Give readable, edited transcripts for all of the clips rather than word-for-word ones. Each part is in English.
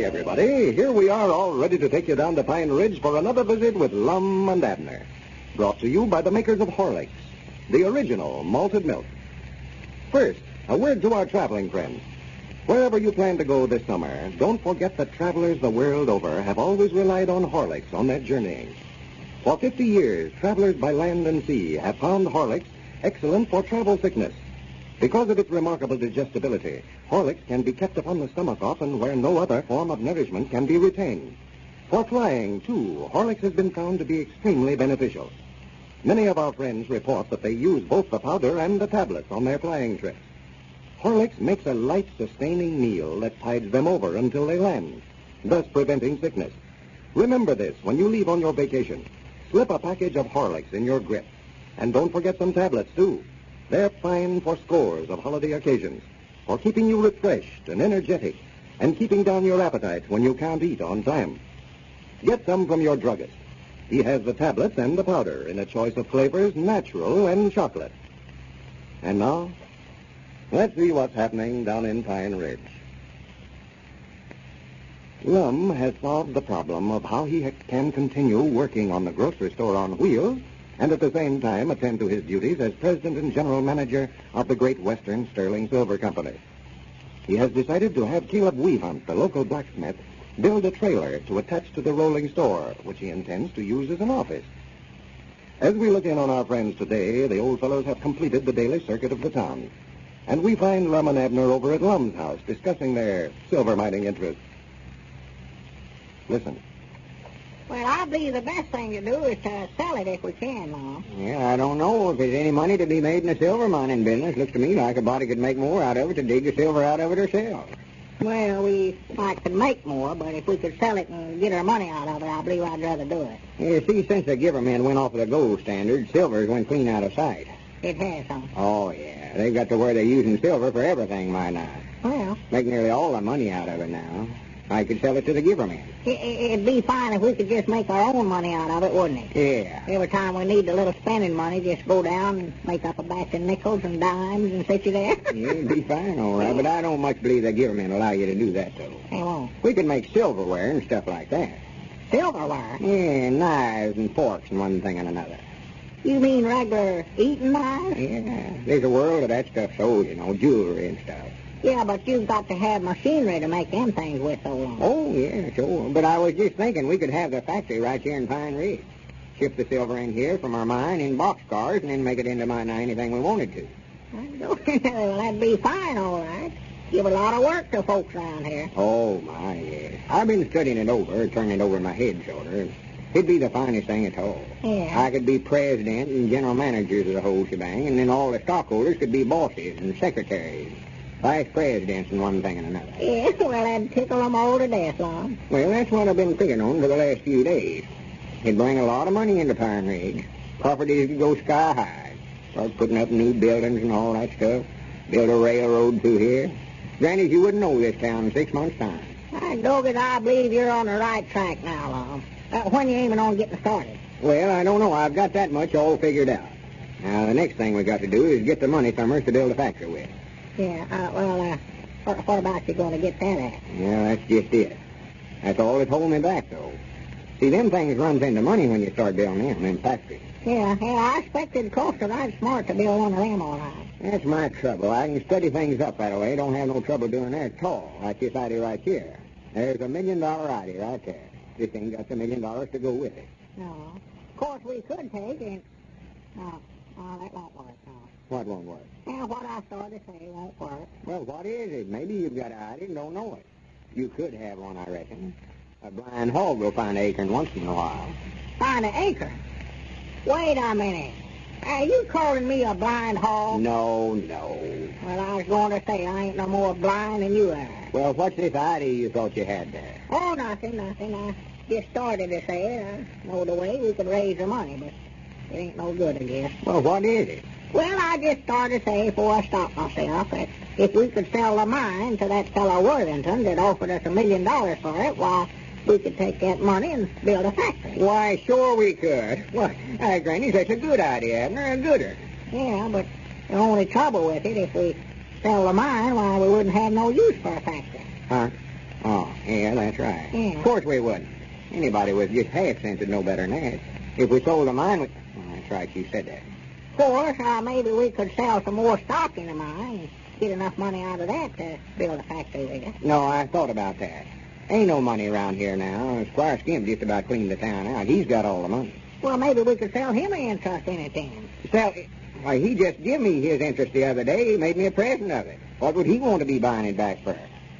everybody. Here we are all ready to take you down to Pine Ridge for another visit with Lum and Abner. Brought to you by the makers of Horlicks, the original malted milk. First, a word to our traveling friends. Wherever you plan to go this summer, don't forget that travelers the world over have always relied on Horlicks on their journeying. For 50 years, travelers by land and sea have found Horlicks excellent for travel sickness. Because of its remarkable digestibility, Horlicks can be kept upon the stomach often where no other form of nourishment can be retained. For flying, too, Horlicks has been found to be extremely beneficial. Many of our friends report that they use both the powder and the tablets on their flying trips. Horlicks makes a light, sustaining meal that tides them over until they land, thus preventing sickness. Remember this when you leave on your vacation. Slip a package of Horlicks in your grip. And don't forget some tablets, too. They're fine for scores of holiday occasions, for keeping you refreshed and energetic, and keeping down your appetite when you can't eat on time. Get some from your druggist. He has the tablets and the powder in a choice of flavors, natural and chocolate. And now, let's see what's happening down in Pine Ridge. Lum has solved the problem of how he can continue working on the grocery store on wheels and at the same time attend to his duties as president and general manager of the Great Western Sterling Silver Company. He has decided to have Caleb Weehunt, the local blacksmith, build a trailer to attach to the rolling store, which he intends to use as an office. As we look in on our friends today, the old fellows have completed the daily circuit of the town, and we find Lum and Abner over at Lum's house discussing their silver mining interests. Listen. Well, I believe the best thing to do is to sell it if we can, Mom. Yeah, I don't know if there's any money to be made in the silver mining business. Looks to me like a body could make more out of it to dig the silver out of it herself. Well, we might could make more, but if we could sell it and get our money out of it, I believe I'd rather do it. You see, since the Givermen went off of the gold standard, silver's went clean out of sight. It has, huh? Oh, yeah. They've got to where they're using silver for everything by now. Well, Make nearly all the money out of it now. I could sell it to the Givermen. It'd be fine if we could just make our own money out of it, wouldn't it? Yeah. Every time we need a little spending money, just go down and make up a batch of nickels and dimes and sit you there. Yeah, it'd be fine, all right, but I don't much believe the Givermen allow you to do that, though. They won't. We could make silverware and stuff like that. Silverware? Yeah, knives and forks and one thing and another. You mean regular eating knives? Yeah, there's a world of that stuff sold, jewelry and stuff. Yeah, but you've got to have machinery to make them things with so long. Oh, yeah, sure. But I was just thinking we could have the factory right here in Pine Ridge. Ship the silver in here from our mine in boxcars and then make it into mine anything we wanted to. Well, that'd be fine, all right. Give a lot of work to folks around here. Oh, my, yeah. I've been studying it over, turning it over in my head, sort of. It'd be the finest thing at all. Yeah. I could be president and general managers of the whole shebang, and then all the stockholders could be bosses and secretaries. Vice presidents and one thing and another. Yeah, well, that'd tickle them all to death, Lum. Well, that's what I've been thinking on for the last few days. It'd bring a lot of money into Pine Ridge. Properties could go sky high. Start putting up new buildings and all that stuff. Build a railroad through here. Granted, you wouldn't know this town in 6 months' time. Dogged, I believe you're on the right track now, Lum. When you aiming on getting started? Well, I don't know. I've got that much all figured out. Now, the next thing we got to do is get the money somewhere to build a factory with. Yeah, what about you going to get that at? Yeah, that's just it. That's all that's holding me back, though. See, them things runs into money when you start building them in factories. Yeah, I expect it'd cost a right smart to build one of them, all right. That's my trouble. I can study things up that way. Don't have no trouble doing that at all, like this idea right here. There's $1 million idea right there. This thing got $1 million to go with it. No. Of course, we could take it. No, that won't work, no. What won't work? Yeah, what I started to say won't work. Well, what is it? Maybe you've got an idea and don't know it. You could have one, I reckon. A blind hog will find an acorn once in a while. Find an acorn? Wait a minute. Are you calling me a blind hog? No. Well, I was going to say I ain't no more blind than you are. Well, what's this idea you thought you had there? Oh, nothing. I just started to say it. I know the way we could raise the money, but it ain't no good, I guess. Well, what is it? Well, I just started to say before I stopped myself that if we could sell the mine to that fellow Worthington that offered us $1 million for it, why, we could take that money and build a factory. Why, sure we could. Why, Granny, that's a good idea, Abner, a gooder. Yeah, but the only trouble with it, if we sell the mine, why, we wouldn't have no use for a factory. Huh? Oh, Yeah, that's right. Yeah. Of course we wouldn't. Anybody with just half sense would know better than that. If we sold the mine, that's right, you said that. Of course, maybe we could sell some more stock in the mine and get enough money out of that to build a factory there. No, I thought about that. Ain't no money around here now. Squire Skimp just about cleaned the town out. He's got all the money. Well, maybe we could sell him an interest in it then. Why, he just gave me his interest the other day. He made me a present of it. What would he want to be buying it back for?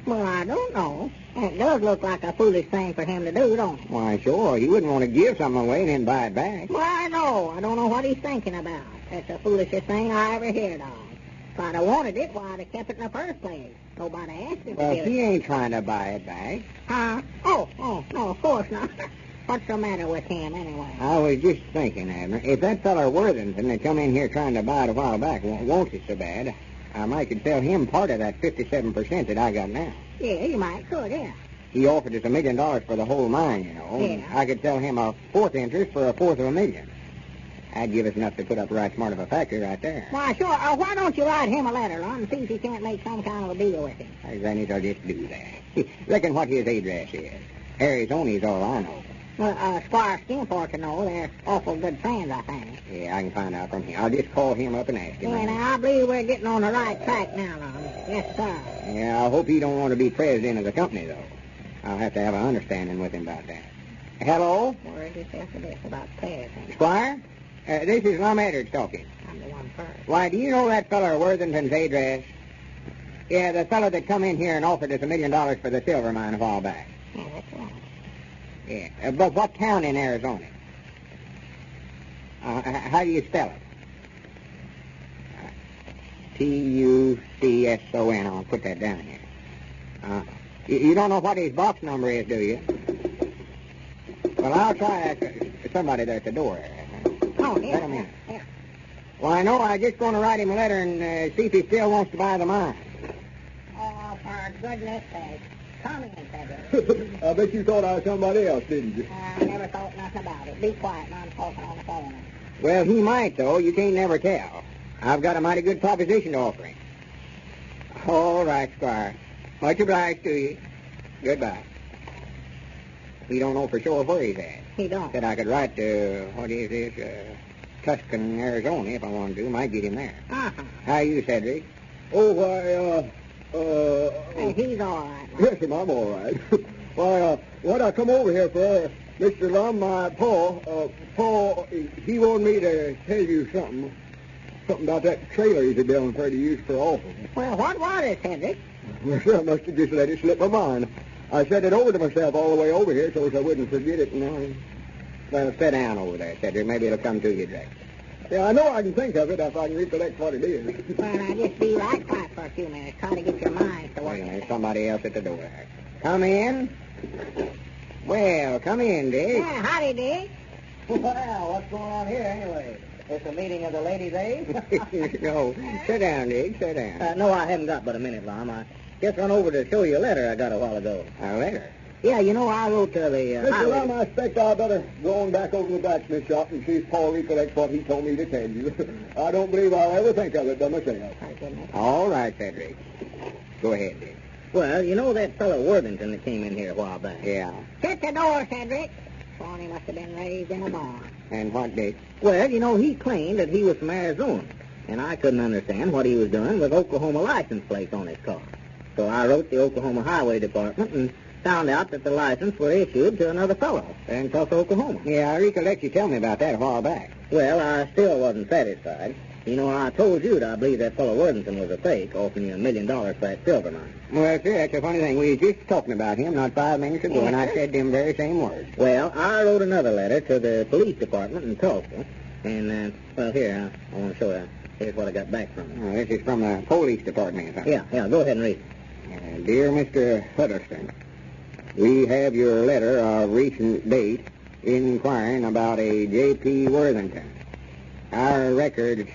Well, I don't know. It does look like a foolish thing for him to do, don't it? Why, sure. He wouldn't want to give something away and then buy it back. Well, I know. I don't know what he's thinking about. That's the foolishest thing I ever heard of. If I'd have wanted it, why, I'd have kept it in the first place. Nobody asked him Well, to give he it. ain't trying to buy it back. Huh? Oh, no, of course not. What's the matter with him, anyway? I was just thinking, Abner, if that feller Worthington had come in here trying to buy it a while back wants it so bad, I might could sell him part of that 57% that I got now. Yeah, you might could, yeah. He offered us $1 million for the whole mine, you know. Yeah. I could sell him a fourth interest for $250,000. That'd give us enough to put up right smart of a factory right there. Why, sure. Why don't you write him a letter, Lum, and see if you can't make some kind of a deal with him? I reckon I'll just do that. Reckon what his address is. Arizona's all I know. Well, Squire Skimp ought to know. They're awful good friends, I think. Yeah, I can find out from him. I'll just call him up and ask him. Yeah, now, I believe we're getting on the right track now, Lum. Yes, sir. Yeah, I hope he don't want to be president of the company, though. I'll have to have an understanding with him about that. Hello? Where is this after this about president? Squire? This is Lum Abner talking. I'm the one first. Why, do you know that feller Worthington's address? Yeah, the fellow that come in here and offered us $1 million for the silver mine a while back. Yeah, that's right. Yeah, but what town in Arizona? How do you spell it? Tucson. I'll put that down here. You don't know what his box number is, do you? Well, I'll try somebody there at the door. Oh, yeah. Let him in. Yeah. Well, I know. I'm just going to write him a letter and see if he still wants to buy the mine. Oh, for goodness sake. Come in, Frederick. I bet you thought I was somebody else, didn't you? I never thought nothing about it. Be quiet, I'm talking on the phone. Well, he might, though. You can't never tell. I've got a mighty good proposition to offer him. All right, Squire. Much obliged to you. Goodbye. We don't know for sure where he's at. He don't. Said I could write to, what is this, Tuscan, Arizona, if I wanted to. Might get him there. Uh-huh. How you, Cedric? Oh, why, Hey, he's all right. Lum. yes, I'm all right. Why, what I come over here for, Mr. Lum, my Paul, he wanted me to tell you something about that trailer he's down there to use for office. Well, what was it, Frederick? I must have just let it slip my mind. I said it over to myself all the way over here so I wouldn't forget it. Well, sit down over there, Cedric. Maybe it'll come to you directly. Yeah, I know I can think of it if I can recollect what it is. Well, now, just be right quiet for a few minutes. Try to get your mind to work. Well, there's somebody else at the door. Come in. Well, come in, Dick. Yeah, howdy, Dick. Well, what's going on here anyway? It's a meeting of the ladies, eh? No. Sit down, Dick. Sit down. No, I haven't got but a minute, Lum. I just run over to show you a letter I got a while ago. A letter? Yeah, you know, I wrote to the Mr. Lum, I expect I better go on back over to the blacksmith shop and see if Paul recollects what he told me to tell you. I don't believe I'll ever think of it by myself. All right, Cedric. Go ahead, Dick. Well, you know that fellow Worthington that came in here a while back? Yeah. Shut the door, Cedric. Thought he must have been raised in a barn. And what, Dick? Well, you know, he claimed that he was from Arizona, and I couldn't understand what he was doing with Oklahoma license plates on his car. So I wrote the Oklahoma Highway Department and found out that the license was issued to another fellow in Tulsa, Oklahoma. Yeah, I recollect you telling me about that a while back. Well, I still wasn't satisfied. You know, I told you that I believe that fellow Worthington was a fake, offering you $1 million for that silver mine. Well, sir, that's a funny thing. We were just talking about him not 5 minutes ago, and I said them very same words. Well, I wrote another letter to the police department in Tulsa, and, well, here, I want to show you. Here's what I got back from them. This is from the police department, huh? Yeah, go ahead and read it. Dear Mr. Huddleston, we have your letter of recent date inquiring about a J.P. Worthington. Our record,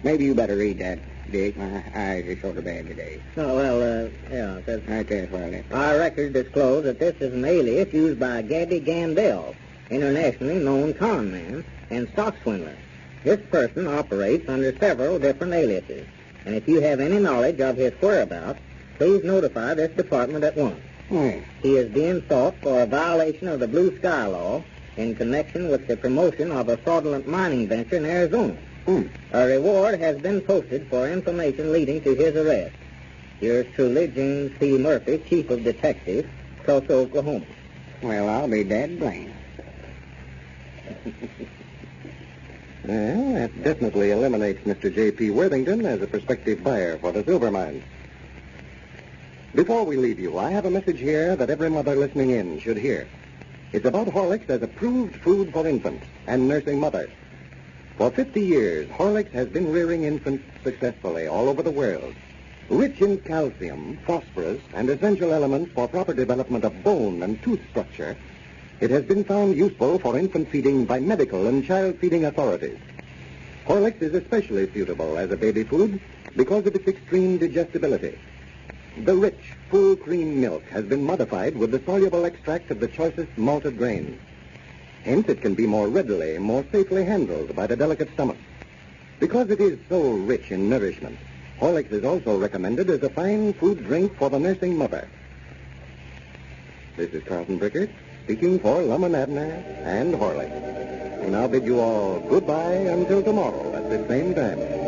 maybe you better read that, Dick. My eyes are sort of bad today. Oh, well, yeah, it says, Right there, where I left. our records disclose that this is an alias used by Gabby Gandell, internationally known con man and stock swindler. This person operates under several different aliases, and if you have any knowledge of his whereabouts, please notify this department at once. Hmm. He is being sought for a violation of the Blue Sky Law in connection with the promotion of a fraudulent mining venture in Arizona. A reward has been posted for information leading to his arrest. Yours truly, James P. Murphy, Chief of Detectives, Tulsa, Oklahoma. Well, I'll be dead blamed. Well, that definitely eliminates Mr. J.P. Worthington as a prospective buyer for the silver mines. Before we leave you, I have a message here that every mother listening in should hear. It's about Horlicks as approved food for infants and nursing mothers. For 50 years, Horlicks has been rearing infants successfully all over the world. Rich in calcium, phosphorus, and essential elements for proper development of bone and tooth structure, it has been found useful for infant feeding by medical and child feeding authorities. Horlicks is especially suitable as a baby food because of its extreme digestibility. The rich, full cream milk has been modified with the soluble extract of the choicest malted grains. Hence, it can be more readily, more safely handled by the delicate stomach. Because it is so rich in nourishment, Horlicks is also recommended as a fine food drink for the nursing mother. This is Carlton Brickert, speaking for Lum and Abner and Horlicks. We now bid you all goodbye until tomorrow at the same time.